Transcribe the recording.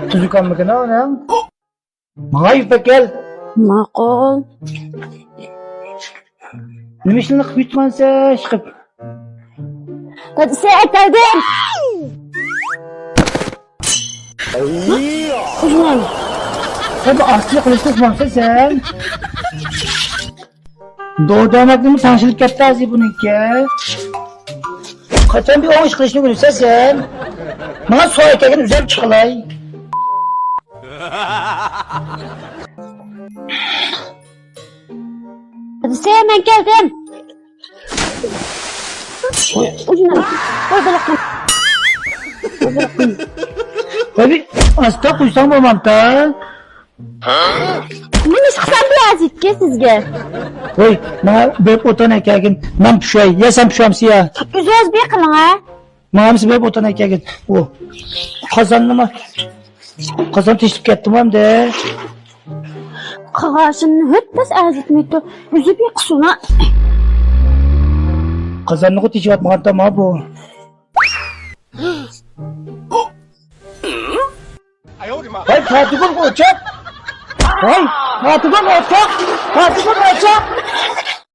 Tuzukan mı kena anam? Bana yüpek gel. Ma'qul. Nima ishni qilib yutmansa chiqib. Hadi sen aytardin. Uzman. Tabi asli qilishni uqmamsan sen. Doğdamaklı mı tanışılık yaptı azı bununki? Qachon bir o'ng ish qilishni o'rgansan sen? Mana soy ekan uzab chiqilay. Hadi sen ben geldim. Uzman. Koy bırakma. Tabi asta qo'ysam bo'lmabdi. Men ish qilsam deyazitga sizga. Voy, mana bep o'tan ekan. Men pushay, yasam pushamsi ya. O'zingiz bir qiling ha. Mana biz bep o'tan ekan. O. Qozon nima? Qozon teshib ketdim-da. Qog'oshimni hutbas azitmaydi. O'zi bir qisuna. Qozonni qo'tishyapman tamam bu. Hey, Fatih'in koçak. Hey, Fatih'in koçak. Fatih'in koçak.